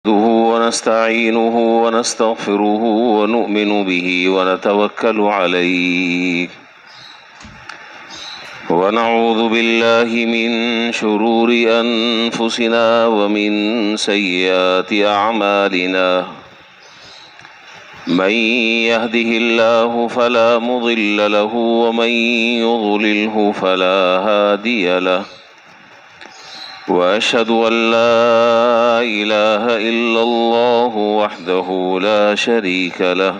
ونستعينه ونستغفره ونؤمن به ونتوكل عليه ونعوذ بالله من شرور أنفسنا ومن سيئات أعمالنا من يهده الله فلا مضل له ومن يضلله فلا هادي له وأشهد أن لا إله إلا الله وحده لا شريك له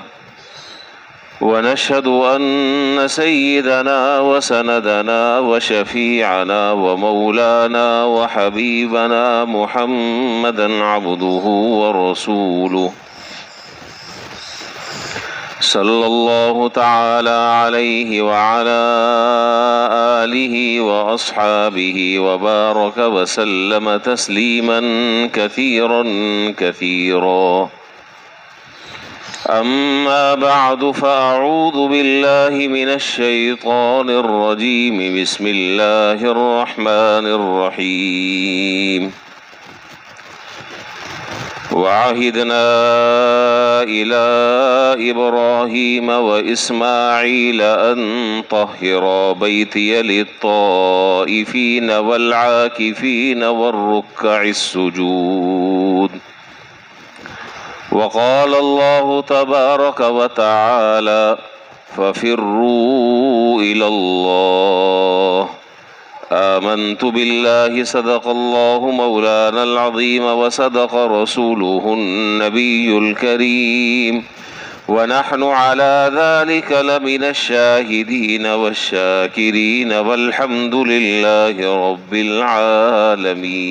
ونشهد أن سيدنا وسندنا وشفيعنا ومولانا وحبيبنا محمدا عبده ورسوله صلى الله تعالى عليه وعلى آله وأصحابه وبارك وسلم تسليما كثيرا كثيرا أما بعد فأعوذ بالله من الشيطان الرجيم بسم الله الرحمن الرحيم وعهدنا إلى إبراهيم وإسماعيل أن طهرا بيتي للطائفين والعاكفين والركع السجود وقال الله تبارك وتعالى ففروا إلى الله آمنت بالله صدق الله مولانا العظيم وصدق رسوله النبي الكريم ونحن على ذلك لمن الشاهدين والشاكرين والحمد لله رب العالمين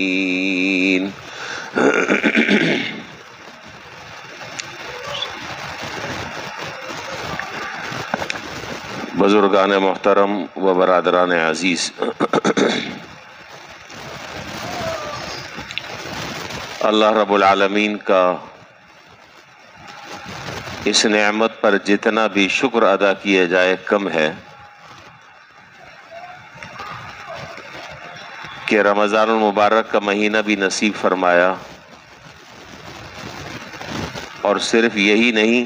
بزرگان محترم و برادران عزیز، اللہ رب العالمین کا اس نعمت پر جتنا بھی شکر ادا کیا جائے کم ہے کہ رمضان المبارک کا مہینہ بھی نصیب فرمایا، اور صرف یہی نہیں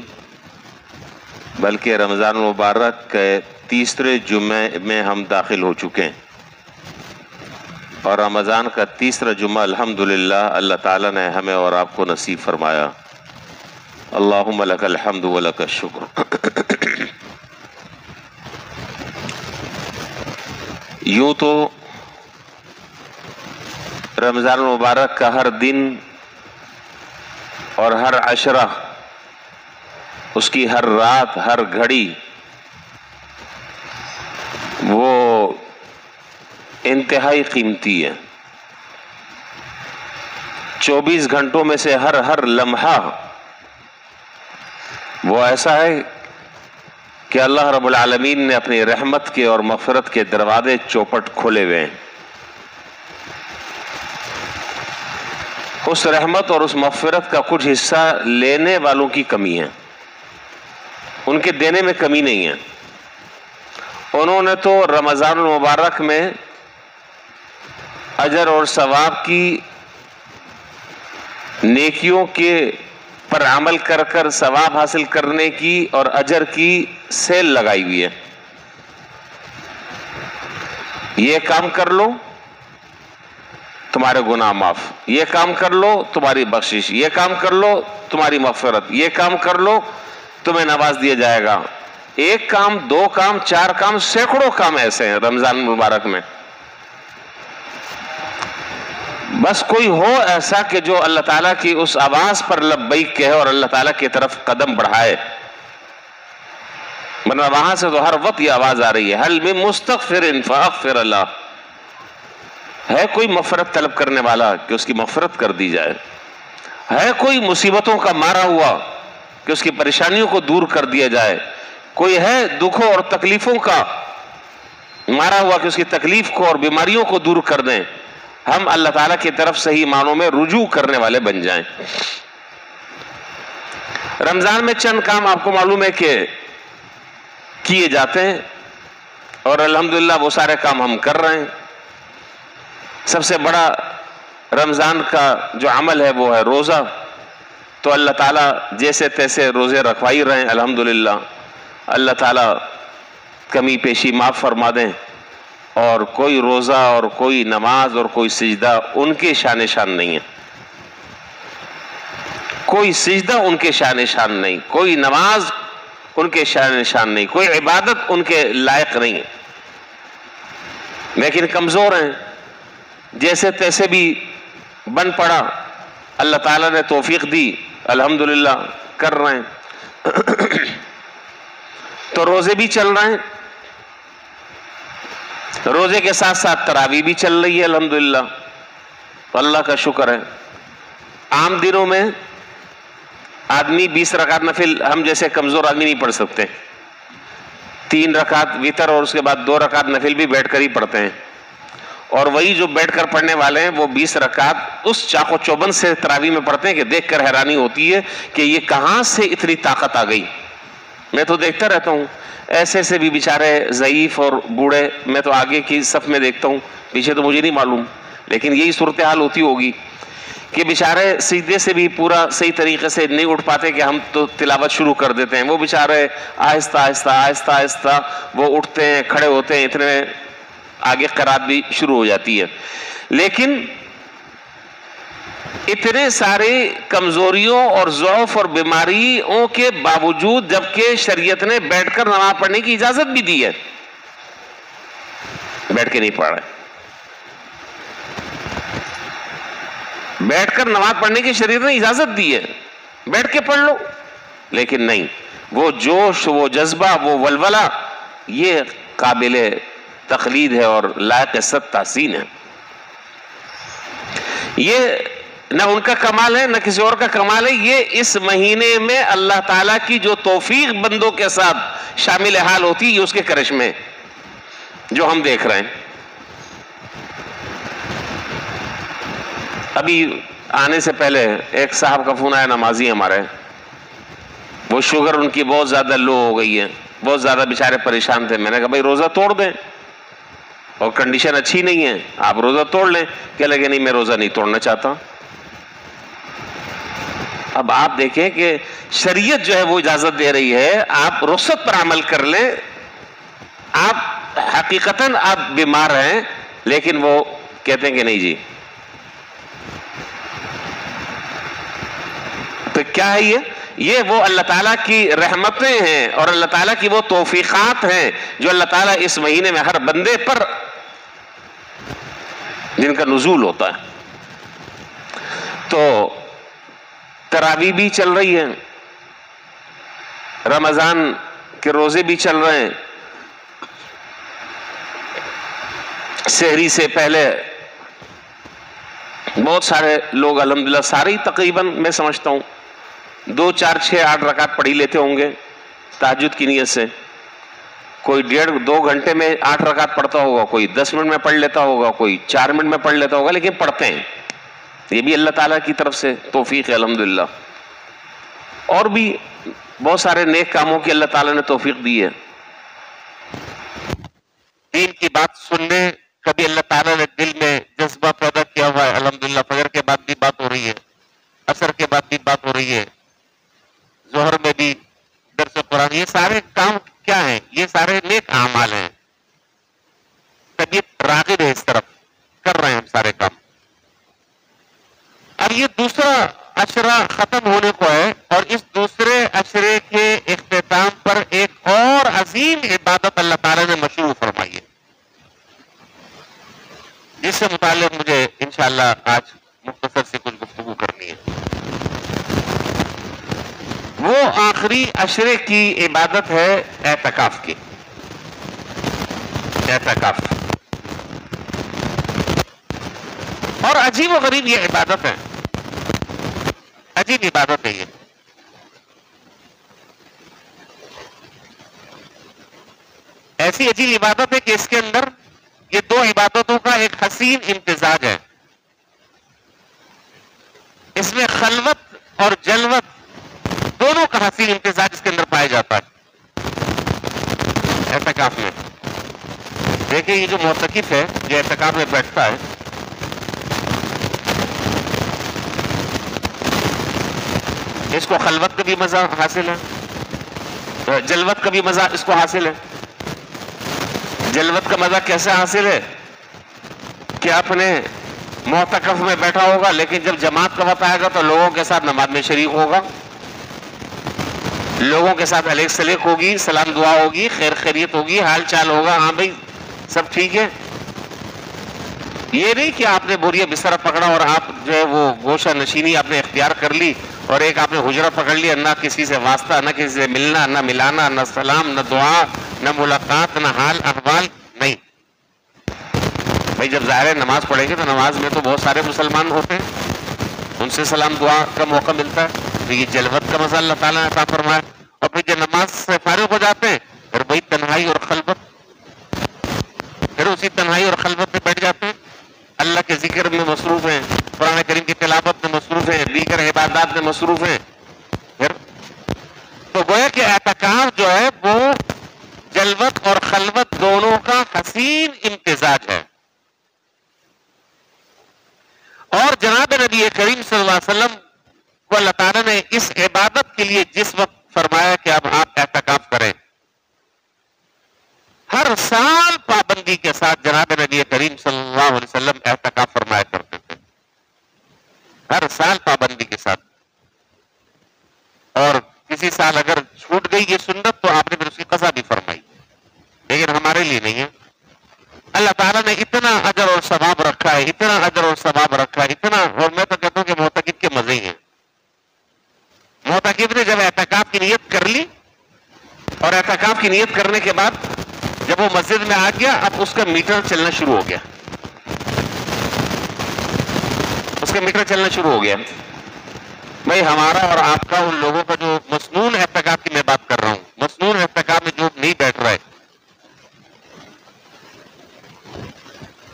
بلکہ رمضان المبارک کے تیسرے جمعے میں ہم داخل ہو چکے ہیں، اور رمضان کا تیسرا جمعہ الحمدللہ اللہ تعالیٰ نے ہمیں اور آپ کو نصیب فرمایا۔ اللہم لک الحمد و لک الشکر۔ یوں تو رمضان المبارک کا ہر دن اور ہر عشرہ، اس کی ہر رات، ہر گھڑی وہ انتہائی قیمتی ہے۔ 24 گھنٹوں میں سے ہر لمحہ وہ ایسا ہے کہ اللہ رب العالمین نے اپنی رحمت کے اور مغفرت کے دروازے چوپٹ کھولے ہوئے ہیں۔ اس رحمت اور اس مغفرت کا کچھ حصہ لینے والوں کی کمی ہے، ان کے دینے میں کمی نہیں ہے۔ انہوں نے تو رمضان المبارک میں اجر اور ثواب کی نیکیوں کے پر عمل کر کر ثواب حاصل کرنے کی اور اجر کی سیل لگائی ہوئی ہے۔ یہ کام کر لو تمہارے گناہ معاف، یہ کام کر لو تمہاری بخشش، یہ کام کر لو تمہاری مغفرت، یہ کام کر لو تمہیں نواز دیا جائے گا۔ ایک کام، دو کام، چار کام، سینکڑوں کام ایسے ہیں رمضان مبارک میں۔ بس کوئی ہو ایسا کہ جو اللہ تعالیٰ کی اس آواز پر لبیک کہے اور اللہ تعالیٰ کی طرف قدم بڑھائے، ورنہ وہاں سے تو ہر وقت یہ آواز آ رہی ہے، حل من مستغفر فاغفر اللہ۔ ہے کوئی مغفرت طلب کرنے والا کہ اس کی مغفرت کر دی جائے؟ ہے کوئی مصیبتوں کا مارا ہوا کہ اس کی پریشانیوں کو دور کر دیا جائے؟ کوئی ہے دکھوں اور تکلیفوں کا مارا ہوا کہ اس کی تکلیف کو اور بیماریوں کو دور کر دیں؟ ہم اللہ تعالیٰ کی طرف صحیح معنوں میں رجوع کرنے والے بن جائیں۔ رمضان میں چند کام آپ کو معلوم ہے کہ کیے جاتے ہیں، اور الحمدللہ وہ سارے کام ہم کر رہے ہیں۔ سب سے بڑا رمضان کا جو عمل ہے وہ ہے روزہ، تو اللہ تعالیٰ جیسے تیسے روزے رکھوائی رہے ہیں الحمدللہ، اللہ تعالیٰ کمی پیشی معاف فرما دیں، اور کوئی روزہ اور کوئی نماز اور کوئی سجدہ ان کے شان نہیں ہے، کوئی سجدہ ان کے شان نہیں، کوئی نماز ان کے شان نہیں، کوئی عبادت ان کے لائق نہیں ہے، لیکن کمزور ہیں، جیسے تیسے بھی بن پڑا، اللہ تعالیٰ نے توفیق دی، الحمدللہ کر رہے ہیں۔ تو روزے بھی چل رہے ہیں، روزے کے ساتھ ساتھ تراویح بھی چل رہی ہے الحمدللہ، تو اللہ کا شکر ہے۔ عام دنوں میں آدمی 20 رکعت نفل، ہم جیسے کمزور آدمی نہیں پڑھ سکتے، 3 رکعت وتر اور اس کے بعد 2 رکعت نفل بھی بیٹھ کر ہی پڑھتے ہیں، اور وہی جو بیٹھ کر پڑھنے والے ہیں وہ 20 رکعت اس چاق و چوبند سے تراویح میں پڑھتے ہیں کہ دیکھ کر حیرانی ہوتی ہے کہ یہ کہاں سے اتنی طاقت آ گئی۔ میں تو دیکھتا رہتا ہوں ایسے سے بھی بیچارے ضعیف اور بوڑھے، میں تو آگے کی صف میں دیکھتا ہوں، پیچھے تو مجھے نہیں معلوم، لیکن یہی صورتحال ہوتی ہوگی کہ بیچارے سجدے سے بھی پورا صحیح طریقے سے نہیں اٹھ پاتے کہ ہم تو تلاوت شروع کر دیتے ہیں، وہ بیچارے آہستہ آہستہ آہستہ آہستہ وہ اٹھتے ہیں، کھڑے ہوتے ہیں، اتنے آگے قرات بھی شروع ہو جاتی ہے۔ لیکن اتنے سارے کمزوریوں اور ضعف اور بیماریوں کے باوجود جبکہ شریعت نے بیٹھ کر نماز پڑھنے کی اجازت بھی دی ہے، بیٹھ کے نہیں پڑھ رہے، بیٹھ کر نماز پڑھنے کی شریعت نے اجازت دی ہے، بیٹھ کے پڑھ لو، لیکن نہیں، وہ جوش، وہ جذبہ، وہ ولولہ، یہ قابل تقلید ہے اور لائق صد تحسین ہے۔ یہ نہ ان کا کمال ہے نہ کسی اور کا کمال ہے، یہ اس مہینے میں اللہ تعالیٰ کی جو توفیق بندوں کے ساتھ شامل حال ہوتی ہے، یہ اس کے کرشمے جو ہم دیکھ رہے ہیں۔ ابھی آنے سے پہلے ایک صاحب کا فون آیا، نمازی ہمارے، وہ شوگر ان کی بہت زیادہ لو ہو گئی ہے، بہت زیادہ بیچارے پریشان تھے۔ میں نے کہا بھائی روزہ توڑ دیں، اور کنڈیشن اچھی نہیں ہے، آپ روزہ توڑ لیں۔ کہنے لگے نہیں میں روزہ نہیں توڑنا چاہتا۔ اب آپ دیکھیں کہ شریعت جو ہے وہ اجازت دے رہی ہے، آپ رخصت پر عمل کر لیں، آپ حقیقتاً آپ بیمار ہیں، لیکن وہ کہتے ہیں کہ نہیں جی۔ تو کیا ہے یہ وہ اللہ تعالیٰ کی رحمتیں ہیں اور اللہ تعالیٰ کی وہ توفیقات ہیں جو اللہ تعالیٰ اس مہینے میں ہر بندے پر جن کا نزول ہوتا ہے۔ تو تراویح بھی چل رہی ہے، رمضان کے روزے بھی چل رہے ہیں، سحری سے پہلے بہت سارے لوگ الحمدللہ، سارے ہی تقریباً میں سمجھتا ہوں 2 4 6 8 رکعت پڑھی لیتے ہوں گے تہجد کی نیت سے۔ کوئی 1.5-2 گھنٹے میں 8 رکعت پڑھتا ہوگا، کوئی 10 منٹ میں پڑھ لیتا ہوگا، کوئی 4 منٹ میں پڑھ لیتا ہوگا، لیکن پڑھتے ہیں۔ یہ بھی اللہ تعالیٰ کی طرف سے توفیق ہے الحمدللہ۔ اور بھی بہت سارے نیک کاموں کی اللہ تعالیٰ نے توفیق دی ہے۔ دین کی بات سننے کبھی اللہ تعالیٰ نے دل میں جذبہ پیدا کیا ہوا ہے، الحمدللہ فجر کے بعد بھی بات ہو رہی ہے، عصر کے بعد بھی بات ہو رہی ہے، ظہر میں بھی درس قرآن، یہ سارے کام کیا ہیں؟ یہ سارے نیک اعمال ہیں، طبیعت راغب ہے اس طرف، کر رہے ہیں ہم سارے کام۔ اب یہ دوسرا عشرہ ختم ہونے کو ہے، اور اس دوسرے عشرے کے اختتام پر ایک اور عظیم عبادت اللہ تعالیٰ نے مشروع فرمائی ہے، جس سے متعلق مجھے انشاءاللہ آج مختصر سے کچھ گفتگو کرنی ہے۔ وہ آخری عشرے کی عبادت ہے اعتکاف کی، اعتکاف، اور عجیب و غریب یہ عبادت ہے، عجیب عبادت ہے یہ۔ ایسی عجیب عبادت ہے کہ اس کے اندر یہ 2 عبادتوں کا ایک حسین امتزاج ہے، اس میں خلوت اور جلوت دونوں کا حسین امتزاج اس کے اندر پایا جاتا ہے اعتکاف میں۔ دیکھیں یہ جو معتکف ہے، جو اعتکاف میں بیٹھتا ہے، اس کو خلوت کا بھی مزہ حاصل ہے، جلوت کا بھی مزہ اس کو حاصل ہے۔ جلوت کا مزہ کیسے حاصل ہے کہ اپنے معتکف میں بیٹھا ہوگا، لیکن جب جماعت کا وقت آئے گا تو لوگوں کے ساتھ نماز میں شریک ہوگا، لوگوں کے ساتھ علیک سلیک ہوگی، سلام دعا ہوگی، خیر خیریت ہوگی، حال چال ہوگا، ہاں بھائی سب ٹھیک ہے۔ یہ نہیں کہ آپ نے بوریا بستر پکڑا اور آپ جو ہے وہ گوشہ نشینی آپ نے اختیار کر لی اور ایک آپ نے حجرہ پکڑ لیا، نہ کسی سے واسطہ، نہ کسی سے ملنا، نہ ملانا، نہ سلام، نہ دعا، نہ ملاقات، نہ حال احوال، نہیں بھائی۔ جب ظاہر نماز پڑھیں گے تو نماز میں تو بہت سارے مسلمان ہوتے ہیں، ان سے سلام دعا کا موقع ملتا ہے، تو یہ جلوت کا مزہ اللہ تعالیٰ نے عطا فرمایا۔ اور پھر جب نماز سے فارغ ہو جاتے ہیں پھر وہی تنہائی اور خلوت، پھر اسی تنہائی اور خلوت میں بیٹھ جاتے ہیں، اللہ کے ذکر میں مصروف ہیں، قرآن کریم کی تلاوت میں مصروف ہیں، دیگر عبادات میں مصروف ہیں۔ پھر تو گویا کہ اعتکاف جو ہے وہ جلوت اور خلوت دونوں کا حسین امتزاج ہے۔ اور جناب نبی کریم صلی اللہ علیہ وسلم کو اللہ تعالیٰ نے اس عبادت کے لیے جس وقت فرمایا کہ اب آپ اعتکاف کریں، ہر سال پابندی کے ساتھ جناب نبی کریم صلی اللہ علیہ وسلم اعتکاف فرمایا کرتے تھے، ہر سال پابندی کے ساتھ۔ اور کسی سال اگر چھوٹ گئی یہ سنت تو آپ نے پھر اس کی قضا بھی فرمائی، لیکن ہمارے لیے نہیں ہے۔ اللہ تعالیٰ نے اتنا اجر اور ثواب رکھا ہے، اتنا اجر اور ثواب رکھا ہے، اتنا، اور میں تو کہتا ہوں کہ معتکف کے مزے ہی ہیں۔ معتکف نے جب اعتکاف کی نیت کر لی اور اعتکاف کی نیت کرنے کے بعد جب وہ مسجد میں آ گیا، اب اس کا میٹر چلنا شروع ہو گیا، اس کا میٹر چلنا شروع ہو گیا۔ بھائی ہمارا اور آپ کا، ان لوگوں کا جو مسنون اعتکاف کی میں بات کر رہا ہوں، مسنون اعتکاف میں جو نہیں بیٹھ رہا ہے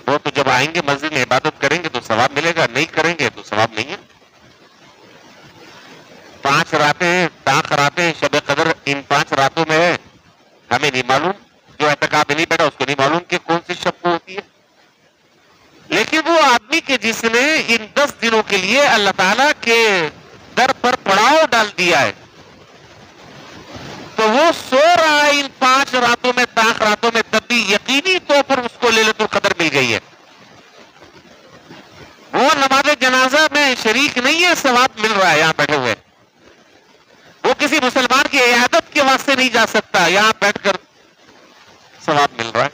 وہ تو جب آئیں گے مسجد میں عبادت کریں گے تو ثواب ملے گا، نہیں کریں گے تو ثواب نہیں ہے۔ 5 راتیں طاق راتیں شب قدر ان 5 راتوں میں ہے، ہمیں نہیں معلوم، جو اعتکاف میں نہیں بیٹھا اس کو نہیں معلوم کہ کون سی شب کو ہوتی ہے، لیکن وہ آدمی کے جس نے ان 10 دنوں کے لیے اللہ تعالیٰ کے در پر پڑاؤ ڈال دیا ہے تو وہ سو رہا ہے ان 5 راتوں میں، طاق راتوں میں، تب بھی یقینی طور پر اس کو لیلۃ القدر مل گئی ہے۔ وہ نماز جنازہ میں شریک نہیں ہے، ثواب مل رہا ہے یہاں بیٹھے ہوئے۔ وہ کسی مسلمان کی عیادت کے واسطے نہیں جا سکتا، یہاں بیٹھ کر ثواب مل رہا ہے۔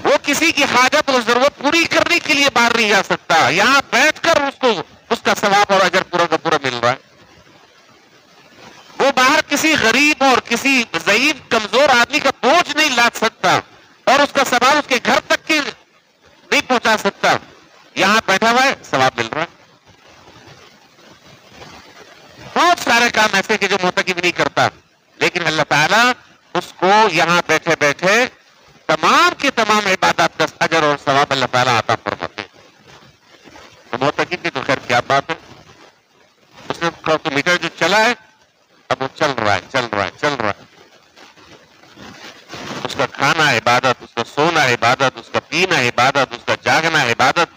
وہ کسی کی حاجت اور ضرورت پوری کرنے کے لیے باہر نہیں جا سکتا، یہاں بیٹھ کر اس کو اس کا ثواب اور اجر پورا کا پورا مل رہا ہے۔ وہ باہر کسی غریب اور کسی ضعیف کمزور آدمی کا بوجھ نہیں لا سکتا اور اس کا ثواب اس کے گھر تک کی نہیں پہنچا سکتا، یہاں بیٹھا ہوا ہے ثواب مل رہا ہے۔ بہت سارے کام ایسے کہ جو معتکف نہیں کرتا، لیکن اللہ تعالیٰ اس کو یہاں بیٹھے بیٹھے تمام کی تمام عبادات کا اجر اور ثواب اللہ تعالیٰ عطا فرماتے ہیں۔ تو معتکف کی تو خیر کیا بات ہے، اس نے تو میٹر جو چلا ہے اب وہ چل رہا ہے، چل رہا ہے، چل رہا ہے۔ اس کا کھانا عبادت، اس کا سونا عبادت، اس کا پینا عبادت، اس کا جاگنا عبادت،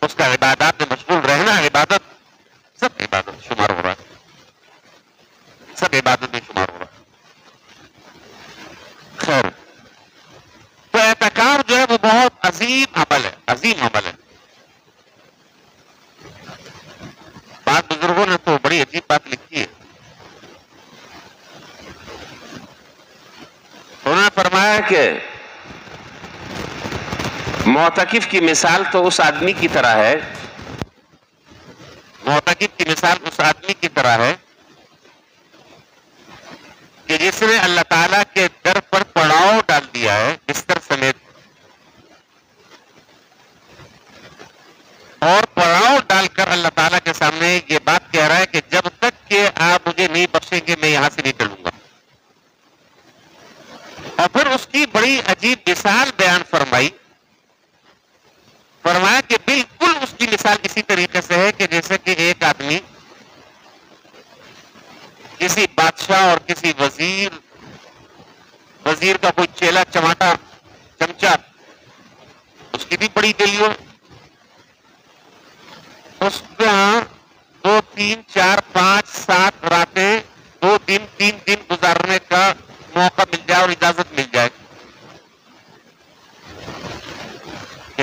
اس کا عبادات میں مشغول رہنا عبادت، سب عبادت شمار ہو رہا ہے، سب عبادت میں شمار ہو رہا ہے۔ خیر، تو اعتکاف جو ہے وہ بہت عظیم عمل ہے، عظیم عمل ہے۔ بعض بزرگوں نے تو بڑی عجیب بات لکھی ہے، انہوں نے فرمایا کہ معتکف کی مثال تو اس آدمی کی طرح ہے، معتکف کی مثال اس آدمی کی طرح ہے کہ جس نے اللہ تعالیٰ کے در پر پڑاؤ ڈال دیا ہے بستر سمیت، اور پڑاؤ ڈال کر اللہ تعالیٰ کے سامنے یہ بات کہہ رہا ہے کہ جب تک کہ آپ مجھے نہیں بخشیں گے میں یہاں سے نہیں ٹلوں گا۔ اور پھر اس کی بڑی عجیب مثال بیان فرمائی، فرمایا کہ بالکل اس کی مثال اسی طریقے سے ہے کہ جیسے کہ ایک آدمی کسی بادشاہ اور کسی وزیر کا کوئی چیلا چماٹا چمچا، اس کی بھی بڑی گلی ہو، اس کا 2 3 4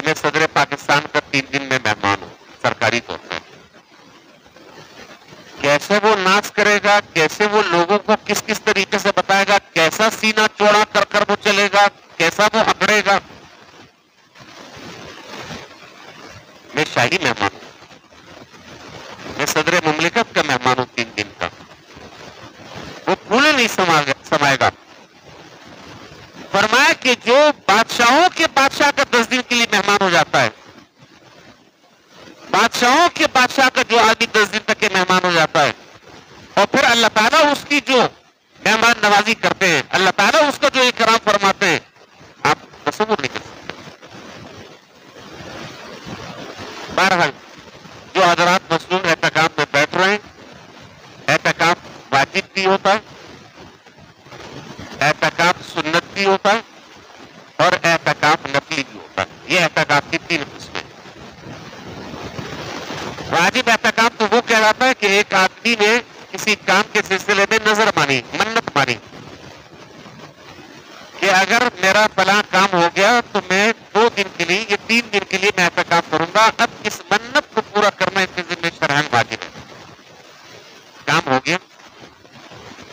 میں صدر پاکستان کا 3 دن میں مہمان ہوں سرکاری طور پر. کیسے وہ ناز کرے گا، کیسے وہ لوگوں کو کس کس طریقے سے بتائے گا، کیسا سینہ چوڑا کر کر وہ چلے گا، کیسا وہ اگڑے گا. میں شاہی مہمان ہوں، میں صدر مملکت کا مہمان ہوں 3 دن کا. وہ پھولے نہیں سمائے گا. فرمایا کہ جو بادشاہوں کے بادشاہ کا 10 دن کے لیے مہمان ہو جاتا ہے، بادشاہوں کے بادشاہ کا جو آدمی 10 دن تک کے مہمان ہو جاتا ہے، اور پھر اللہ تعالیٰ اس کی جو مہمان نوازی کرتے ہیں، اللہ تعالیٰ اس کا جو اکرام فرماتے ہیں، آپ تصور نہیں کر سکتے. بہرحال جو حضرات مصنون اعتکاف میں بیٹھ رہے ہیں، اعتکاف واجب بھی ہوتا ہے، اعتکاف سنت بھی ہوتا ہے، اور اعتکاف نفلی بھی ہوتا ہے. یہ اعتکاف کی 3 قسمیں. واجب اعتکاف تو وہ کہلاتا ہے کہ ایک آدمی نے کسی کام کے سلسلے میں نظر مانی، منت مانی کہ اگر میرا فلاں کام ہو گیا تو میں 2 دن کے لیے یا 3 دن کے لیے میں اعتکاف کروں گا. اب اس منت کو پورا کرنا اس کے ذمہ شرعاً واجب ہے. کام ہو گیا،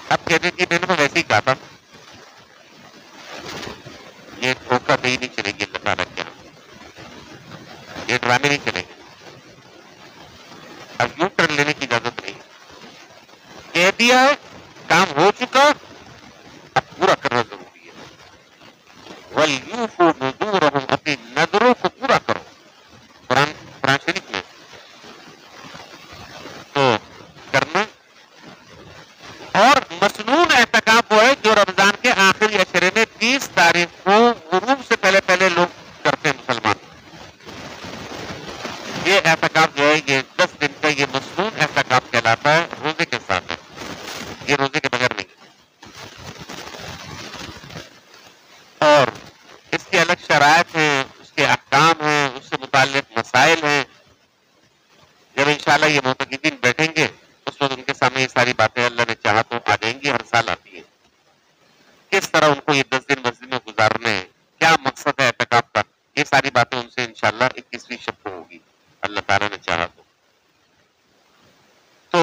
اب کہتے ہیں کہ میں نے تو ویسے ہی کہا تھا. یہ دھوکہ دہی نہیں چلے گی اللہ تعالیٰ کے یہاں، یہ ڈرامے نہیں چلیں گے. اب یوں ٹرن لینے کی اجازت نہیں. کہہ دیا ہے، کام ہو چکا، اب پورا کرنا ضروری ہے. وَلْيُوفُوا نُذُورَهُمْ، اپنی نذروں کو پورا کرو. قرآن شریف میں تو کرنا. اور مسنون اعتکاف وہ ہے جو رمضان کے آخری عشرے میں 30 تاریخ کو غروب سے پہلے پہلے لوگ کرتے ہیں مسلمان. یہ اعتکاف جو ہے یہ 10 دن کا یہ مسنون اعتکاف کہلاتا ہے. روزے کے ساتھ ہے، یہ روزے کے بغیر نہیں. اور اس کے الگ شرائط ہیں، اس کے احکام ہیں، اس سے متعلق مسائل ہیں. جب انشاءاللہ یہ معتکفین بیٹھیں گے اس وقت ان کے سامنے یہ ساری باتیں اللہ نے چاہا تو آ جائیں گی. ہر سال آتی ہے. کس طرح ان کو یہ 10 دن مسجد میں گزارنے ہیں، کیا مقصد ہے اعتکاف کا، یہ ساری باتیں ان سے انشاءاللہ 21ویں شب کو ہوگی اللہ تعالیٰ نے چاہا تو.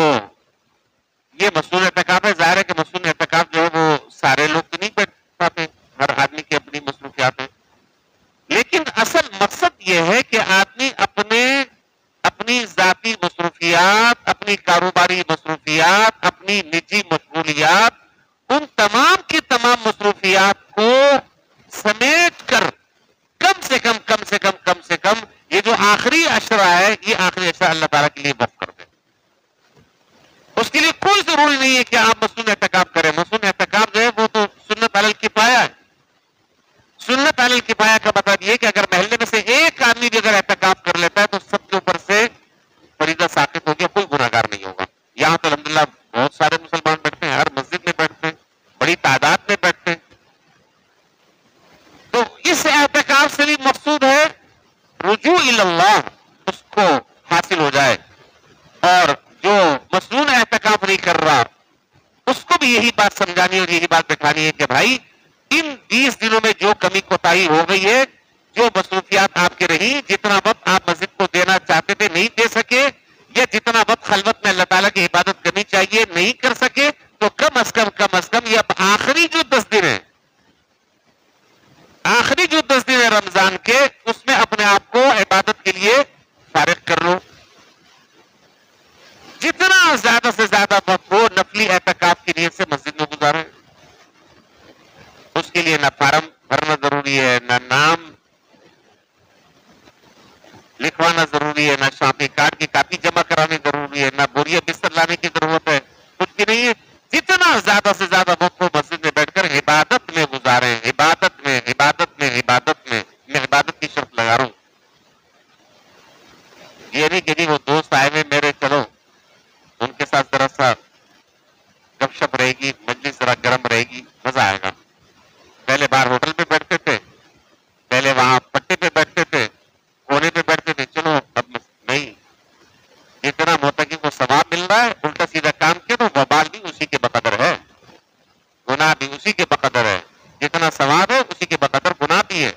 یہ مسنون اعتکاف ہے. ظاہر ہے کہ مسنون اعتکاف جو ہے وہ سارے لوگ تو نہیں بیٹھ پاتے، ہر آدمی کی اپنی مصروفیات ہیں. لیکن اصل مقصد یہ ہے کہ آدمی اپنی ذاتی مصروفیات، اپنی کاروباری مصروفیات، اپنی نجی مشغولیات، ان تمام کی تمام مصروفیات کو سمیٹ کر کم سے کم یہ جو آخری عشرہ ہے، یہ آخری عشرہ اللہ تعالیٰ کے لیے وقف کر دیں. اس کے لیے کوئی ضروری نہیں ہے کہ آپ مسنون اعتکاف کریں. مسنون اعتکاف جو ہے وہ تو سنت علی الکفایہ ہے. سنت علی الکفایہ کا مطلب یہ کہ اگر محلے میں سے ایک آدمی بھی اگر اعتکاف کر لیتا ہے تو سب کے اوپر سے فریضہ ساقط ہو گیا، کوئی گناہگار نہیں ہوگا. یہاں تو الحمدللہ بہت سارے مسلمان بیٹھتے ہیں، ہر مسجد میں بیٹھتے ہیں، بڑی تعداد میں بیٹھتے ہیں. تو اس اعتکاف سے بھی مقصود ہے رجوع اللہ، اس کو حاصل ہو جائے. اور جو مسنون اعتکاف نہیں کر رہا اس کو بھی یہی بات سمجھانی اور یہی بات دکھانی ہے کہ بھائی ان 20 دنوں میں جو کمی کوتاہی ہو گئی ہے، جو مصروفیات آپ کے رہی، جتنا وقت آپ مسجد کو دینا چاہتے تھے نہیں دے سکے، یا جتنا وقت خلوت میں اللہ تعالیٰ کی عبادت کرنی چاہیے نہیں کر سکے، تو کم از کم یہ اب آخری جو 10 دن ہیں، آخری جو 10 دن ہیں رمضان کے، اس میں اپنے آپ کو عبادت کے لیے فارغ کر لو. جتنا زیادہ سے زیادہ وقت ہو نفلی اعتکاف کی نیت سے مسجد میں گزاریں. اس کے لیے نہ فارم بھرنا ضروری ہے، نہ نام لکھوانا ضروری ہے، نہ شاپنگ کارڈ کی کاپی جمع کرانی ضروری ہے، نہ بوریا بستر لانے کی ضرورت ہے، کچھ بھی نہیں ہے. جتنا زیادہ سے زیادہ وقت ہو مسجد میں بیٹھ کر عبادت میں گزاریں. عبادت میں میں عبادت کی شرط لگا رہا ہوں. یہ نہیں کہ وہ دوست آئے ہوئے میرے، چلو ان کے ساتھ ذرا سا گپ شپ رہے گی، مجلس ذرا گرم رہے گی، مزہ آئے گا. پہلے باہر ہوٹل پہ بیٹھتے تھے، پہلے وہاں پٹے پہ بیٹھتے تھے، کونے پہ بیٹھتے تھے، چلو اب نہیں. جتنا معتکف کو ثواب مل رہا ہے، الٹا سیدھا کام کیا تو وبال بھی اسی کے بقدر ہے، گناہ بھی اسی کے بقدر ہے. جتنا ثواب ہے اسی کے بقدر گناہ بھی ہے.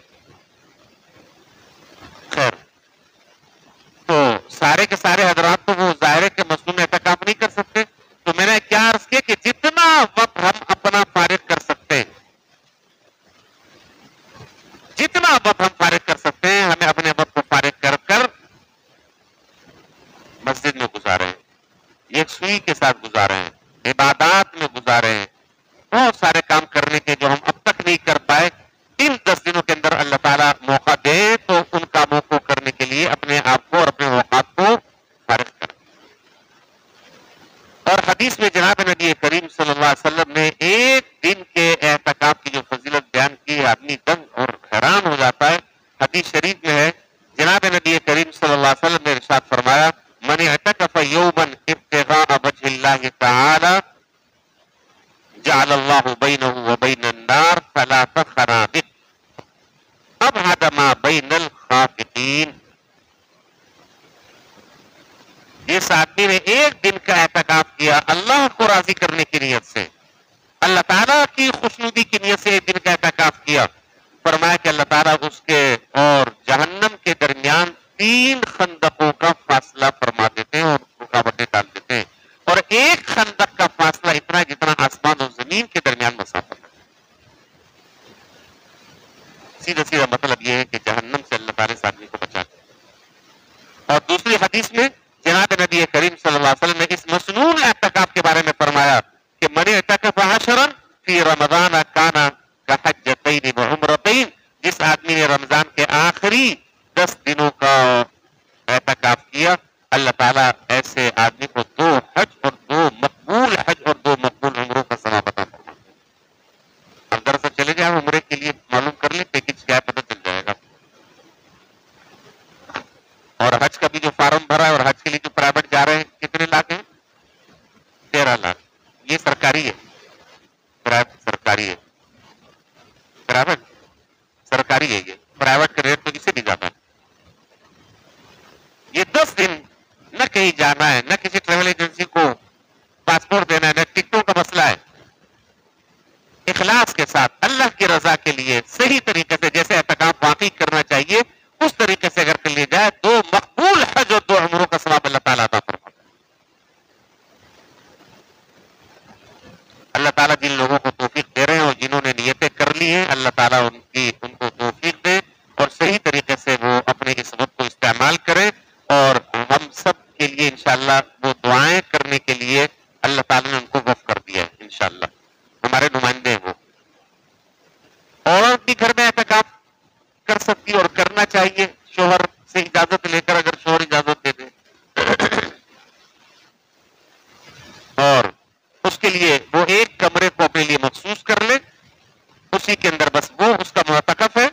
سارے کے سارے حضرات تو وہ ظاہر ہے کہ مصنون اعتکاف نہیں کر سکتے. تو میں نے کیا عرض کیا کہ جتنا وقت ہم اپنا فارغ کر سکتے ہیں، جتنا وقت ہم فارغ کر سکتے ہیں، ہمیں اپنے وقت کو فارغ کر کر مسجد میں گزارے ہیں، یکسوئی کے ساتھ گزارے ہیں، عبادات میں گزارے ہیں، بہت سارے کام کرنے کے جو ہم اب تک نہیں کر پائے. ان 10 دنوں کے اندر اللہ تعالیٰ موقع دے تو ان کاموں کو کرنے کے لیے اپنے آپ کو اور اپنے اوقات کو فارغ کریں. اور حدیث میں جناب نبی کریم صلی اللہ علیہ وسلم نے ایک دن کے اعتکاف کی جو فضیلت بیان کی ہے، آدمی دنگ اور حیران ہو جاتا ہے. حدیث شریف میں ہے، جناب نبی کریم صلی اللہ علیہ وسلم نے ارشاد فرمایا، من اعتکف یوما ابتغاء وجہ اللہ تعالی جعل اللہ بینہ وبین النار ثلاث خنادق ابعد ما بین الخافقین. جس آدمی نے ایک دن کا اعتکاف کیا اللہ کو راضی کرنے کی نیت سے، اللہ تعالیٰ کی خوشنودی کی نیت سے ایک دن کا اعتکاف کیا، فرمایا کہ اللہ تعالیٰ اس کے اور جہنم کے درمیان 3 خندقوں کا فاصلہ فرما دیتے ہیں اور رکاوٹیں ڈال دیتے ہیں. اور ایک خندق کا فاصلہ اتنا ہے جتنا آسمان اور زمین کے درمیان مسافت ہے. سیدھا سیدھا مطلب یہ ہے کہ جہنم سے اللہ تعالیٰ اس آدمی کو بچاتے. اور دوسری حدیث میں جناب نبی کریم صلی اللہ علیہ وسلم نے اس مسنون اعتکاف کے بارے میں فرمایا کہ من اعتکف عشرا فی رمضان کان کحجتین وعمرتین. جس آدمی نے رمضان کے آخری 10 دنوں کا اعتکاف کیا، اللہ تعالیٰ ایسے آدمی کو 2 حج اور 2 مقبول حج اور 2 مقبول عمروں کا ثواب عطا فرماتا. اب دراصل چلے جائیں عمرے کے لیے معلوم کر لیں پیکج کیا ہے، پتہ چل جائے گا. اور حج کا بھی جو فارم بھرا ہے اور حج کے لیے جو پرائیویٹ جا رہے ہیں کتنے لاکھ ہیں؟ 13 لاکھ. یہ سرکاری ہے، سرکاری ہے، پرائیویٹ سرکاری ہے. یہ پرائیویٹ کا ریٹ تو اس سے بھی زیادہ ہے. یہ 10 دن نہ کہیں جانا ہے، نہ کسی ٹریول ایجنسی کو پاسپورٹ دینا ہے، نہ ٹکٹوں کا مسئلہ ہے. اخلاص کے ساتھ اللہ کی رضا کے لیے صحیح طریقے سے جیسے اعتکاف واقعی کرنا چاہیے اس طریقے سے اگر کر لیا جائے 2 مقبول حج اور 2 عمروں کا ثواب اللہ تعالیٰ عطا فرماتا ہے. اللہ تعالیٰ جن لوگوں کو توفیق دے رہے ہیں اور جنہوں نے نیتیں کر لی ہیں، اللہ تعالیٰ ان کو توفیق دے اور صحیح طریقے سے وہ اپنے اس وقت کو استعمال کرے. اور ہم سب کے لیے انشاءاللہ وہ دعائیں کرنے کے لیے اللہ تعالیٰ نے ان کو وقف کر دیا ہے. انشاءاللہ ہمارے نمائندے ہیں وہ. عورت بھی گھر میں اعتکاف کر سکتی اور کرنا چاہیے شوہر سے اجازت لے کر، اگر شوہر اجازت دے دے. اور اس کے لیے وہ ایک کمرے کو اپنے لیے مخصوص کر لے، اسی کے اندر بس وہ اس کا معتکف ہے،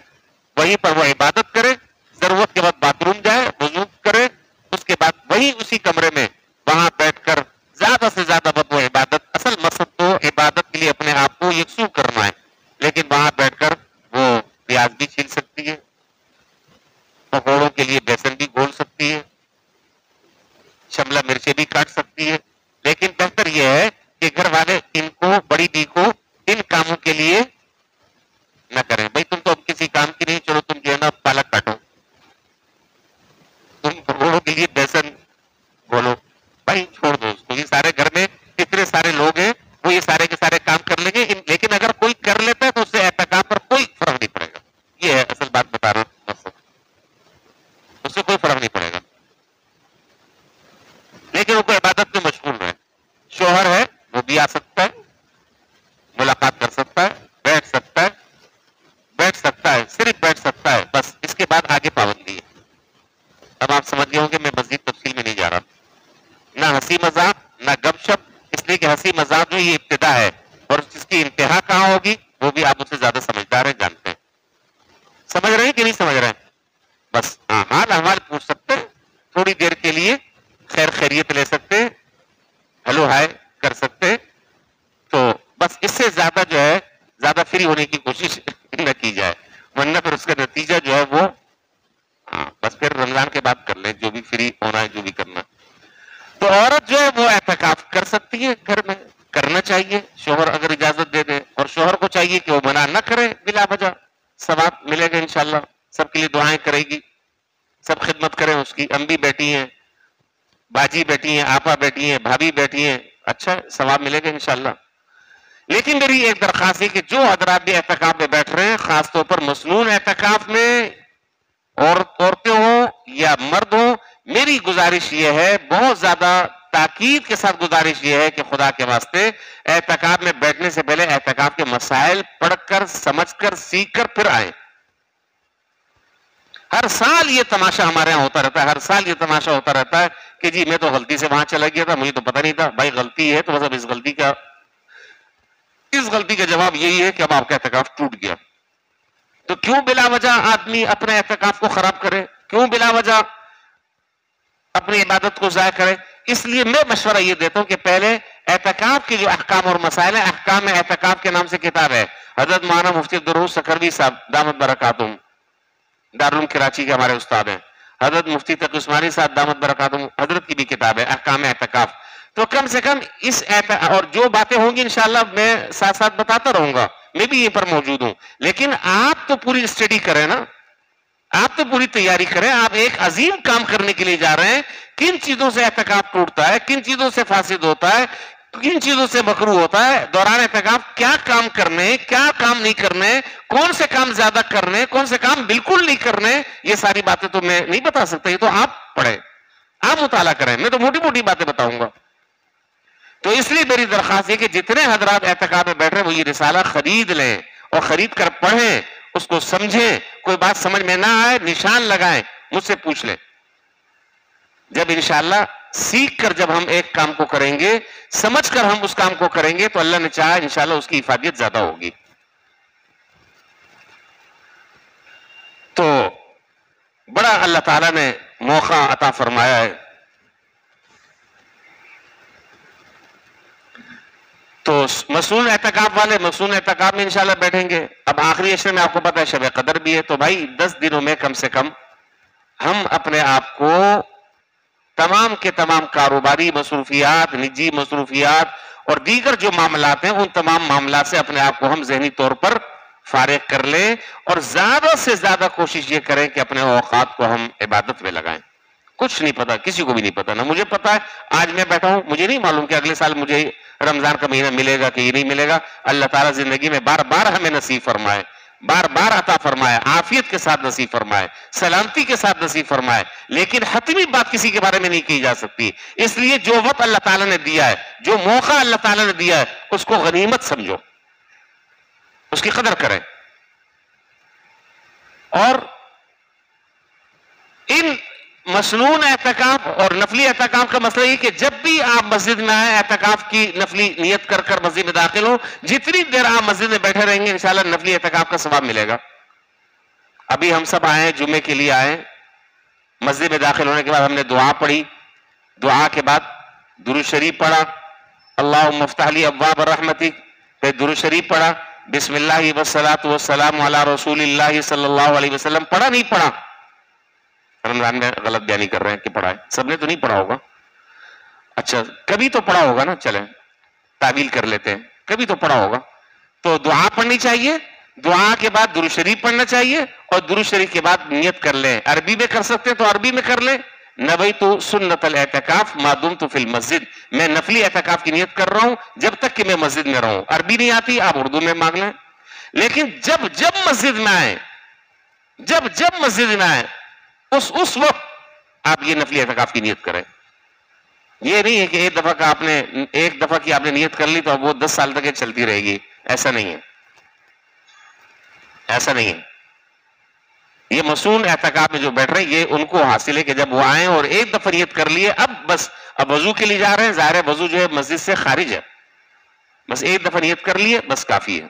وہیں پر وہ عبادت کرے. ضرورت کے بعد باتھ روم جائے، وضو کرے، اس کے بعد وہی اسی کمرے میں وہاں بیٹھ کر زیادہ سے زیادہ وقت وہ عبادت. اصل مقصد تو عبادت کے لیے اپنے آپ کو یکسو کرنا ہے، لیکن وہاں بیٹھ کر وہ پیاز بھی چھیل سکتی ہے، پکوڑوں کے لیے بیسن بھی گھول سکتی ہے، شملہ مرچیں بھی کاٹ سکتی ہے. لیکن بہتر یہ ہے کہ گھر والے ان کو، بڑی دی کو ان کاموں کے لیے نہ کریں. بھائی تم تو اب کسی کام کی نہیں، چلو تم جو ہے نا پالک کاٹو، تم پکوڑوں کے لیے بیسن گھولو. بھائی چھوڑ دو اس کو. یہ سارے گھر میں اتنے سارے لوگ ہیں، وہ یہ سارے کے سارے کام کر لیں گے. لیکن اگر کوئی کر لیتا ہے تو اس سے اعتکاف پر کوئی فرق نہیں پڑے گا. یہ ہے اصل بات بتا رہا ہوں، اس سے کوئی فرق نہیں پڑے گا. لیکن وہ عبادت میں مشغول ہے. شوہر ہے وہ بھی آ سکتا ہے، ملاقات کر سکتا ہے، بیٹھ سکتا ہے، صرف بیٹھ سکتا ہے بس. اس کے بعد آگے پابندی ہے. اب آپ سمجھ گئے ہوں کہ میں مزید تفصیل میں نہیں جا رہا. نہ ہنسی مذاق، نہ گپ شپ، اس لیے کہ ہنسی مذاق جو یہ ابتدا ہے اور جس کی انتہا کہاں ہوگی وہ بھی آپ اس سے زیادہ سمجھدار ہیں، جانتے ہیں. سمجھ رہے ہیں کہ نہیں سمجھ رہے ہیں؟ بس حال احوال پوچھ سکتے ہیں، تھوڑی دیر کے لیے خیر خیریت لے سکتے ہیں، ہلو ہائے کر سکتے ہیں. تو بس اس سے زیادہ جو ہے زیادہ فری ہونے کی کوشش نہ کی جائے، ورنہ پھر اس کا نتیجہ جو ہے وہ بس پھر رمضان کے بعد کر لیں جو بھی فری ہونا ہے، جو بھی کرنا. تو عورت جو ہے وہ اعتکاف کر سکتی ہے، گھر میں کرنا چاہیے شوہر اگر اجازت دے دے. اور شوہر کو چاہیے کہ وہ منع نہ کرے بلا وجہ. ثواب ملے گا انشاءاللہ. سب کے لیے دعائیں کرے گی، سب خدمت کریں اس کی. ہم بھی بیٹھی ہیں باجی بیٹھی ہیں, آپا بیٹھی ہیں, بھابھی بیٹھی ہیں, اچھا ثواب ملے گا انشاءاللہ. لیکن میری ایک درخواست ہے کہ جو حضرات بھی اعتکاف میں بیٹھ رہے ہیں, خاص طور پر مسنون اعتکاف میں عورتیں ہوں یا مرد ہوں, میری گزارش یہ ہے, بہت زیادہ تاکید کے ساتھ گزارش یہ ہے کہ خدا کے واسطے اعتکاف میں بیٹھنے سے پہلے اعتکاف کے مسائل پڑھ کر, سمجھ کر, سیکھ کر پھر آئیں. ہر سال یہ تماشا ہمارے یہاں ہوتا رہتا ہے, ہر سال یہ تماشا ہوتا رہتا ہے کہ جی میں تو غلطی سے وہاں چلا گیا تھا, مجھے تو پتہ نہیں تھا. بھائی غلطی ہے تو مطلب اس غلطی کا جواب یہی ہے کہ اب آپ کا اعتکاف ٹوٹ گیا. تو کیوں بلا وجہ آدمی اپنے اعتکاف کو خراب کرے, کیوں بلا وجہ اپنی عبادت کو ضائع کرے؟ اس لیے میں مشورہ یہ دیتا ہوں کہ پہلے اعتکاف کے جو احکام اور مسائل ہیں, احکام اعتکاف کے نام سے کتاب ہے, حضرت مولانا مفتی عبدالرؤوف سکھروی صاحب دامت برکاتہم, دارالعلوم کراچی کے ہمارے استاد ہیں. حضرت مفتی تقی عثمانی صاحب دامت برکاتہم, حضرت کی بھی کتاب ہے احکام اعتکاف. تو کم سے کم اس اور جو باتیں ہوں گی انشاءاللہ میں ساتھ ساتھ بتاتا رہوں گا, میں بھی یہ پر موجود ہوں. لیکن آپ تو پوری اسٹڈی کریں نا, آپ تو پوری تیاری کریں. آپ ایک عظیم کام کرنے کے لیے جا رہے ہیں. کن چیزوں سے اعتکاف ٹوٹتا ہے, کن چیزوں سے فاسد ہوتا ہے, کن چیزوں سے مکروہ ہوتا ہے, دوران اعتکاف کیا کام کرنے, کیا کام نہیں کرنے, کون سے کام زیادہ کرنے, کون سے کام بالکل نہیں کرنے, یہ ساری باتیں تو میں نہیں بتا سکتا. یہ تو آپ پڑھیں, آپ مطالعہ کریں, میں تو موٹی موٹی باتیں بتاؤں گا. تو اس لیے میری درخواست ہے کہ جتنے حضرات اعتکاف میں بیٹھ رہے ہیں وہ یہ رسالہ خرید لیں اور خرید کر پڑھیں, اس کو سمجھیں. کوئی بات سمجھ میں نہ آئے نشان لگائیں, مجھ سے پوچھ لیں. جب انشاءاللہ سیکھ کر جب ہم ایک کام کو کریں گے, سمجھ کر ہم اس کام کو کریں گے, تو اللہ نے چاہا انشاءاللہ اس کی افادیت زیادہ ہوگی. تو بڑا اللہ تعالیٰ نے موقع عطا فرمایا ہے. تو مسنون اعتکاف والے مسنون اعتکاف میں انشاءاللہ بیٹھیں گے. اب آخری عشرے میں آپ کو پتہ ہے شب قدر بھی ہے, تو بھائی 10 دنوں میں کم سے کم ہم اپنے آپ کو تمام کے تمام کاروباری مصروفیات, نجی مصروفیات اور دیگر جو معاملات ہیں, ان تمام معاملات سے اپنے آپ کو ہم ذہنی طور پر فارغ کر لیں, اور زیادہ سے زیادہ کوشش یہ کریں کہ اپنے اوقات کو ہم عبادت میں لگائیں. کچھ نہیں پتا, کسی کو بھی نہیں پتا, نہ مجھے پتا ہے. آج میں بیٹھا ہوں, مجھے نہیں معلوم کہ اگلے سال مجھے رمضان کا مہینہ ملے گا کہ یہ نہیں ملے گا. اللہ تعالیٰ زندگی میں بار بار ہمیں نصیب فرمائے, بار بار عطا فرمائے, عافیت کے ساتھ نصیب فرمائے, سلامتی کے ساتھ نصیب فرمائے. لیکن حتمی بات کسی کے بارے میں نہیں کی جا سکتی. اس لیے جو وقت اللہ تعالیٰ نے دیا ہے, جو موقع اللہ تعالیٰ نے دیا ہے, اس کو غنیمت سمجھو, اس کی قدر کریں. اور ان مسنون اعتکاف اور نفلی اعتکاف کا مسئلہ یہ کہ جب بھی آپ مسجد میں آئیں, اعتکاف کی نفلی نیت کر کر مسجد میں داخل ہوں, جتنی دیر آپ مسجد میں بیٹھے رہیں گے انشاءاللہ نفلی اعتکاف کا ثواب ملے گا. ابھی ہم سب آئے جمعے کے لیے آئے, مسجد میں داخل ہونے کے بعد ہم نے دعا پڑھی, دعا کے بعد درود شریف پڑھا, اللہم افتح لی ابواب رحمتک, پھر درود شریف پڑھا, بسم اللہ والصلاۃ والسلام علی رسول اللہ صلی اللہ علیہ وسلم. پڑھا نہیں پڑھا؟ رمضان میں غلط بیانی کر رہے ہیں کہ پڑھا ہے, سب نے تو نہیں پڑھا ہوگا. اچھا کبھی تو پڑھا ہوگا نا, چلیں تعویل کر لیتے ہیں, کبھی تو پڑھا ہوگا. تو دعا پڑھنی چاہیے, دعا کے بعد درود شریف پڑھنا چاہیے, اور درود شریف کے بعد نیت کر لیں. عربی میں کر سکتے ہیں تو عربی میں کر لیں. نویت سنت الاعتکاف ما دمت فی المسجد, میں نفلی اعتکاف کی نیت کر رہا ہوں جب تک کہ میں مسجد میں رہوں. عربی نہیں آتی آپ اردو میں مانگ لیں. لیکن جب مسجد میں آئیں, جب مسجد میں آئیں, اس وقت آپ یہ نفلی اعتکاف کی نیت کریں. یہ نہیں ہے کہ ایک دفعہ کی آپ نے نیت کر لی تو اب وہ 10 سال تک یہ چلتی رہے گی. ایسا نہیں ہے, ایسا نہیں ہے. یہ مسنون اعتکاف میں جو بیٹھ رہے ہیں یہ ان کو حاصل ہے کہ جب وہ آئیں اور ایک دفعہ نیت کر لیے, اب وضو کے لیے جا رہے ہیں, ظاہر ہے وضو جو ہے مسجد سے خارج ہے, بس ایک دفعہ نیت کر لیے بس کافی ہے,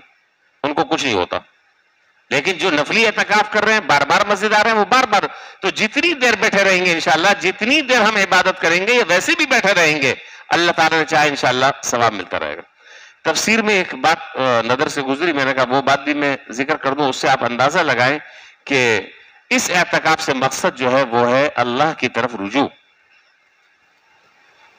ان کو کچھ نہیں ہوتا. لیکن جو نفلی اعتکاف کر رہے ہیں, بار بار مسجد آ رہے ہیں, وہ بار بار, تو جتنی دیر بیٹھے رہیں گے انشاءاللہ, جتنی دیر ہم عبادت کریں گے یا ویسے بھی بیٹھے رہیں گے, اللہ تعالیٰ نے چاہے انشاءاللہ ثواب ملتا رہے گا. تفسیر میں ایک بات نظر سے گزری, میں نے کہا وہ بات بھی میں ذکر کر دوں, اس سے آپ اندازہ لگائیں کہ اس اعتکاف سے مقصد جو ہے وہ ہے اللہ کی طرف رجوع.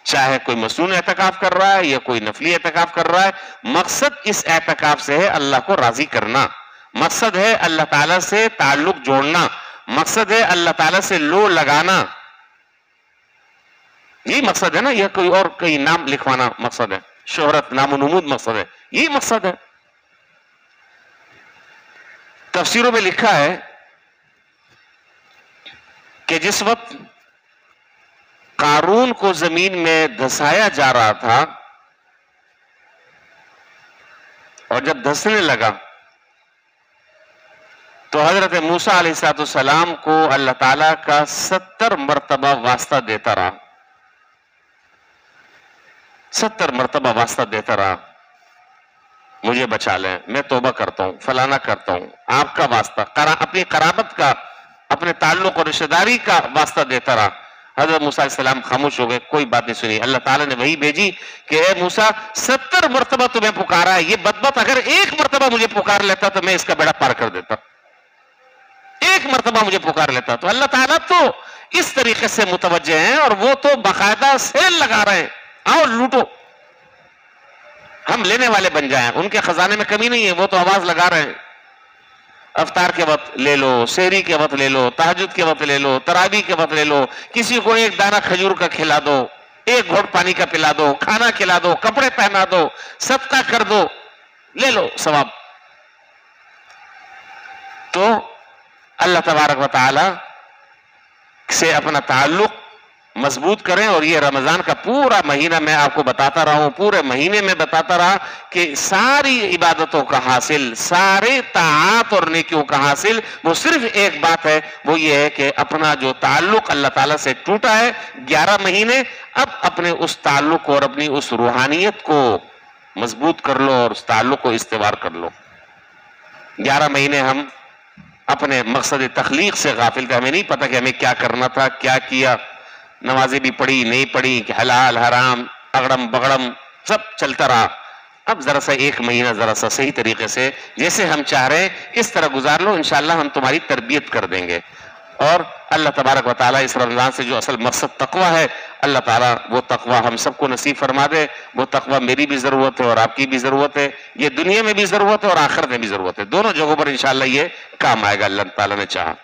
چاہے کوئی مسنون اعتکاف کر رہا ہے یا کوئی نفلی اعتکاف کر رہا ہے, مقصد اس اعتکاف سے ہے اللہ کو راضی کرنا, مقصد ہے اللہ تعالیٰ سے تعلق جوڑنا, مقصد ہے اللہ تعالیٰ سے لو لگانا. یہی مقصد ہے نا، یہ کوئی اور کئی نام لکھوانا مقصد ہے، شہرت، نام و نمود مقصد ہے، یہی مقصد ہے۔ تفسیروں میں لکھا ہے کہ جس وقت قارون کو زمین میں دھسایا جا رہا تھا اور جب دھسنے لگا تو حضرت موسیٰ علیہ السلام کو اللہ تعالیٰ کا 70 مرتبہ واسطہ دیتا رہا، 70 مرتبہ واسطہ دیتا رہا، مجھے بچا لیں، میں توبہ کرتا ہوں، فلانا کرتا ہوں، آپ کا واسطہ، اپنی قرابت کا، اپنے تعلق اور رشتہ داری کا واسطہ دیتا رہا۔ حضرت موسیٰ علیہ السلام خاموش ہو گئے، کوئی بات نہیں سنی۔ اللہ تعالیٰ نے وہی بھیجی کہ اے موسیٰ 70 مرتبہ تمہیں پکارا ہے، یہ بدبخت اگر ایک مرتبہ مجھے پکار لیتا تو میں اس کا بیڑا پار کر دیتا، ایک مرتبہ مجھے پکار لیتا۔ تو اللہ تعالیٰ تو اس طریقے سے متوجہ ہیں، اور وہ تو باقاعدہ سیل لگا رہے ہیں، آؤ لوٹو، ہم لینے والے بن جائیں، ان کے خزانے میں کمی نہیں ہے، وہ تو آواز لگا رہے ہیں۔ افطار کے وقت لے لو، سحری کے وقت لے لو، تہجد کے وقت لے لو، تراویح کے وقت لے لو، کسی کو ایک دانہ کھجور کا کھلا دو، ایک گھونٹ پانی کا پلا دو، کھانا کھلا دو، کپڑے پہنا دو، صدقہ کر دو، لے لو ثواب۔ تو اللہ تبارک و تعالی سے اپنا تعلق مضبوط کریں، اور یہ رمضان کا پورا مہینہ میں آپ کو بتاتا رہا ہوں، پورے مہینے میں بتاتا رہا کہ ساری عبادتوں کا حاصل، سارے طاعات اور نیکیوں کا حاصل وہ صرف ایک بات ہے، وہ یہ ہے کہ اپنا جو تعلق اللہ تعالیٰ سے ٹوٹا ہے 11 مہینے، اب اپنے اس تعلق کو اور اپنی اس روحانیت کو مضبوط کر لو اور اس تعلق کو استوار کر لو۔ 11 مہینے ہم اپنے مقصد تخلیق سے غافل تھے، ہمیں نہیں پتا کہ ہمیں کیا کرنا تھا، کیا کیا، نمازیں بھی پڑھی نہیں پڑھی، کہ حلال حرام اگڑم بگڑم سب چلتا رہا۔ اب ذرا سا ایک مہینہ ذرا سا صحیح طریقے سے جیسے ہم چاہ رہے ہیں اس طرح گزار لو، انشاءاللہ ہم تمہاری تربیت کر دیں گے۔ اور اللہ تبارک و تعالیٰ اس رمضان سے جو اصل مقصد تقوی ہے، اللہ تعالیٰ وہ تقوی ہم سب کو نصیب فرما دے۔ وہ تقوی میری بھی ضرورت ہے اور آپ کی بھی ضرورت ہے، یہ دنیا میں بھی ضرورت ہے اور آخرت میں بھی ضرورت ہے، دونوں جگہوں پر انشاءاللہ یہ کام آئے گا اللہ تعالیٰ نے چاہا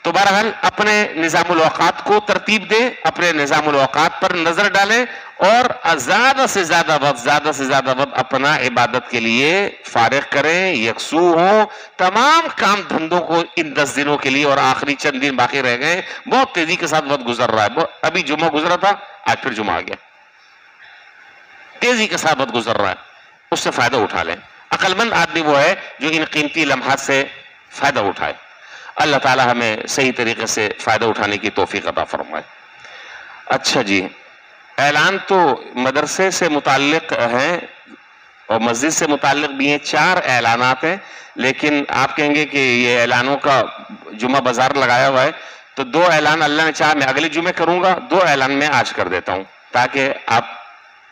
تو۔ بہرحال اپنے نظام الاوقات کو ترتیب دیں، اپنے نظام الاوقات پر نظر ڈالیں، اور زیادہ سے زیادہ وقت اپنا عبادت کے لیے فارغ کریں، یکسو ہوں۔ تمام کام دھندوں کو ان 10 دنوں کے لیے، اور آخری چند دن باقی رہ گئے، بہت تیزی کے ساتھ وقت گزر رہا ہے، ابھی جمعہ گزرا تھا، آج پھر جمعہ آ گیا، تیزی کے ساتھ وقت گزر رہا ہے، اس سے فائدہ اٹھا لیں۔ عقل مند آدمی وہ ہے جو ان قیمتی لمحات سے فائدہ اٹھائے۔ اللہ تعالی ہمیں صحیح طریقے سے فائدہ اٹھانے کی توفیق عطا فرمائے۔ اچھا جی، اعلان تو مدرسے سے متعلق ہیں اور مسجد سے متعلق بھی ہیں، 4 اعلانات ہیں، لیکن آپ کہیں گے کہ یہ اعلانوں کا جمعہ بازار لگایا ہوا ہے، تو 2 اعلان اللہ نے چاہا میں اگلے جمعے کروں گا، 2 اعلان میں آج کر دیتا ہوں تاکہ آپ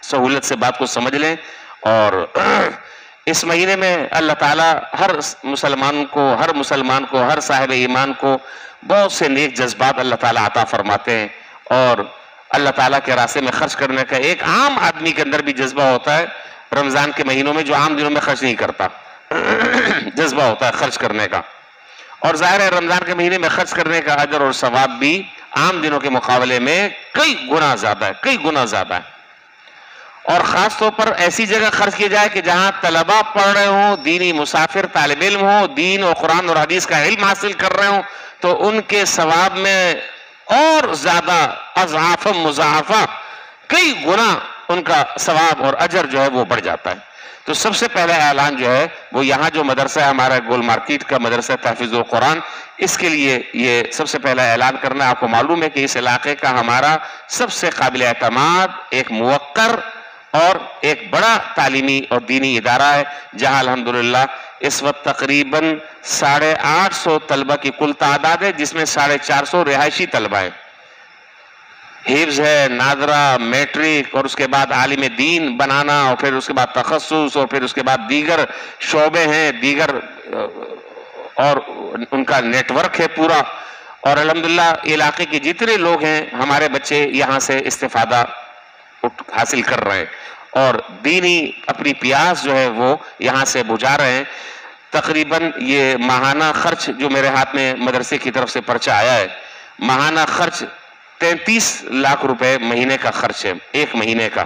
سہولت سے بات کو سمجھ لیں۔ اور اس مہینے میں اللہ تعالیٰ ہر مسلمان کو، ہر صاحب ایمان کو بہت سے نیک جذبات اللہ تعالیٰ عطا فرماتے ہیں، اور اللہ تعالیٰ کے راستے میں خرچ کرنے کا ایک عام آدمی کے اندر بھی جذبہ ہوتا ہے رمضان کے مہینوں میں، جو عام دنوں میں خرچ نہیں کرتا، جذبہ ہوتا ہے خرچ کرنے کا، اور ظاہر ہے رمضان کے مہینے میں خرچ کرنے کا اجر اور ثواب بھی عام دنوں کے مقابلے میں کئی گنا زیادہ ہے، اور خاص طور پر ایسی جگہ خرچ کیا جائے کہ جہاں طلباء پڑھ رہے ہوں، دینی مسافر طالب علم ہوں، دین اور قرآن اور حدیث کا علم حاصل کر رہے ہوں، تو ان کے ثواب میں اور زیادہ اضعاف مضاعفہ کئی گنا ان کا ثواب اور اجر جو ہے وہ بڑھ جاتا ہے۔ تو سب سے پہلا اعلان جو ہے وہ یہاں جو مدرسہ ہے ہمارا گول مارکیٹ کا مدرسہ تحفیظ القرآن، اس کے لیے یہ سب سے پہلا اعلان کرنا ہے۔ آپ کو معلوم ہے کہ اس علاقے کا ہمارا سب سے قابل اعتماد، ایک موقر اور ایک بڑا تعلیمی اور دینی ادارہ ہے، جہاں الحمدللہ اس وقت تقریباً 850 طلبہ کی کل تعداد ہے، جس میں 450 رہائشی طلبہ ہیں، حفظ ہے، ناظرہ، میٹرک، اور اس کے بعد عالم دین بنانا، اور پھر اس کے بعد تخصص، اور پھر اس کے بعد دیگر شعبے ہیں، دیگر اور ان کا نیٹ ورک ہے پورا، اور الحمدللہ علاقے کے جتنے لوگ ہیں ہمارے بچے یہاں سے استفادہ حاصل کر رہے ہیں، اور دینی اپنی پیاس جو ہے وہ یہاں سے بجھا رہے ہیں۔ تقریباً یہ ماہانہ خرچ جو میرے ہاتھ میں مدرسے کی طرف سے پرچہ آیا ہے، ماہانہ خرچ 33 لاکھ روپے مہینے کا خرچ ہے، ایک مہینے کا.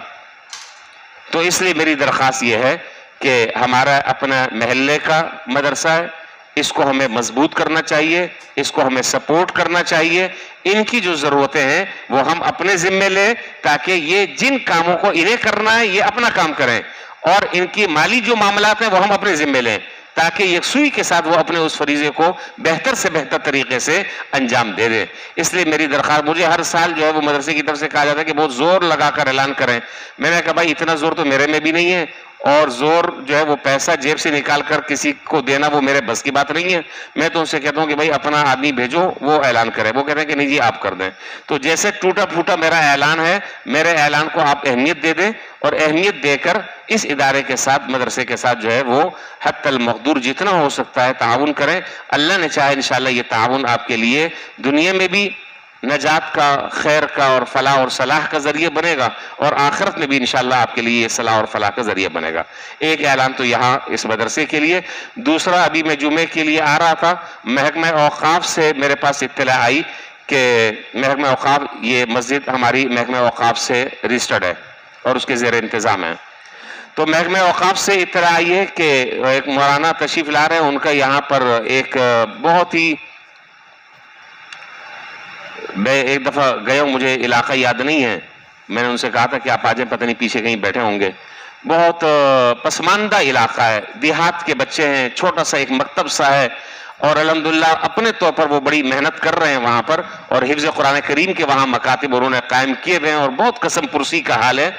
تو اس لیے میری درخواست یہ ہے کہ ہمارا اپنا محلے کا مدرسہ ہے، اس کو ہمیں مضبوط کرنا چاہیے، اس کو ہمیں سپورٹ کرنا چاہیے. ان کی جو ضرورتیں ہیں وہ ہم اپنے ذمے لیں، تاکہ یہ جن کاموں کو انہیں کرنا ہے یہ اپنا کام کریں، اور ان کی مالی جو معاملات ہیں وہ ہم اپنے ذمے لیں، تاکہ یکسوئی کے ساتھ وہ اپنے اس فریضے کو بہتر سے بہتر طریقے سے انجام دے دیں. اس لیے میری درخواست، مجھے ہر سال جو ہے وہ مدرسے کی طرف سے کہا جاتا ہے کہ بہت زور لگا کر اعلان کریں. میں نے کہا بھائی اتنا زور تو میرے میں بھی نہیں ہے، اور زور جو ہے وہ پیسہ جیب سے نکال کر کسی کو دینا وہ میرے بس کی بات نہیں ہے. میں تو ان سے کہتا ہوں کہ بھائی اپنا آدمی بھیجو، وہ اعلان کرے. وہ کہتے ہیں کہ نہیں جی آپ کر دیں. تو جیسے ٹوٹا پھوٹا میرا اعلان ہے، میرے اعلان کو آپ اہمیت دے دیں، اور اہمیت دے کر اس ادارے کے ساتھ، مدرسے کے ساتھ جو ہے وہ حتی المقدور جتنا ہو سکتا ہے تعاون کریں. اللہ نے چاہے انشاءاللہ یہ تعاون آپ کے لیے دنیا میں بھی نجات کا، خیر کا اور فلاح اور صلاح کا ذریعہ بنے گا، اور آخرت میں بھی انشاءاللہ آپ کے لیے صلاح اور فلاح کا ذریعہ بنے گا. ایک اعلان تو یہاں اس مدرسے کے لیے. دوسرا، ابھی میں جمعے کے لیے آ رہا تھا، محکمہ اوقاف سے میرے پاس اطلاع آئی کہ محکمہ اوقاف، یہ مسجد ہماری محکمہ اوقاف سے رجسٹرڈ ہے اور اس کے زیر انتظام ہے. تو محکمہ اوقاف سے اطلاع آئی ہے کہ ایک مولانا تشریف لا رہے ہیں، ان کا یہاں پر ایک بہت ہی، میں ایک دفعہ گیا ہوں، مجھے علاقہ یاد نہیں ہے، میں نے ان سے کہا تھا کہ آپ آ جائیں، پتہ نہیں پیچھے کہیں بیٹھے ہوں گے. بہت پسماندہ علاقہ ہے، دیہات کے بچے ہیں، چھوٹا سا ایک مکتب سا ہے، اور الحمدللہ اپنے طور پر وہ بڑی محنت کر رہے ہیں وہاں پر، اور حفظ قرآن کریم کے وہاں مکاتب انہوں نے قائم کیے ہوئے ہیں، اور بہت قسم پرسی کا حال ہے.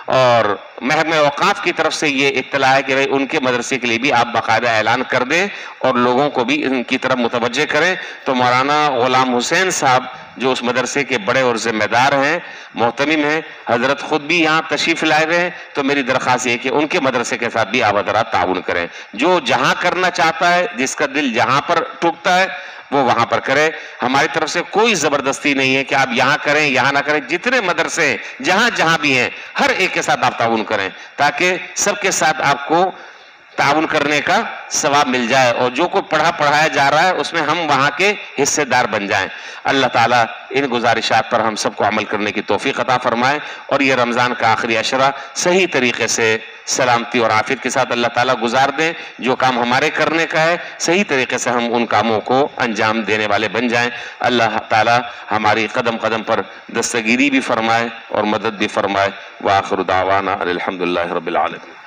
اور محکمہ اوقاف کی طرف سے یہ اطلاع ہے کہ ان کے مدرسے کے لیے بھی آپ باقاعدہ اعلان کر دیں اور لوگوں کو بھی ان کی طرف متوجہ کریں. تو مولانا غلام حسین صاحب جو اس مدرسے کے بڑے اور ذمہ دار ہیں، محتمم ہیں، حضرت خود بھی یہاں تشریف لائے ہوئے ہیں. تو میری درخواست یہ کہ ان کے مدرسے کے ساتھ بھی آپ حضرات تعاون کریں. جو جہاں کرنا چاہتا ہے، جس کا دل جہاں پر ٹوٹتا ہے وہ وہاں پر کرے. ہماری طرف سے کوئی زبردستی نہیں ہے کہ آپ یہاں کریں یہاں نہ کریں. جتنے مدرسے جہاں جہاں بھی ہیں ہر ایک کے ساتھ آپ تعاون کریں، تاکہ سب کے ساتھ آپ کو تعاون کرنے کا ثواب مل جائے، اور جو کو پڑھایا جا رہا ہے اس میں ہم وہاں کے حصے دار بن جائیں. اللہ تعالیٰ ان گزارشات پر ہم سب کو عمل کرنے کی توفیق عطا فرمائے، اور یہ رمضان کا آخری عشرہ صحیح طریقے سے سلامتی اور عافیت کے ساتھ اللہ تعالیٰ گزار دیں. جو کام ہمارے کرنے کا ہے صحیح طریقے سے ہم ان کاموں کو انجام دینے والے بن جائیں. اللہ تعالیٰ ہماری قدم قدم پر دستگیری بھی فرمائے اور مدد بھی فرمائے. وآخر دعوانا الحمدللہ رب العالمین.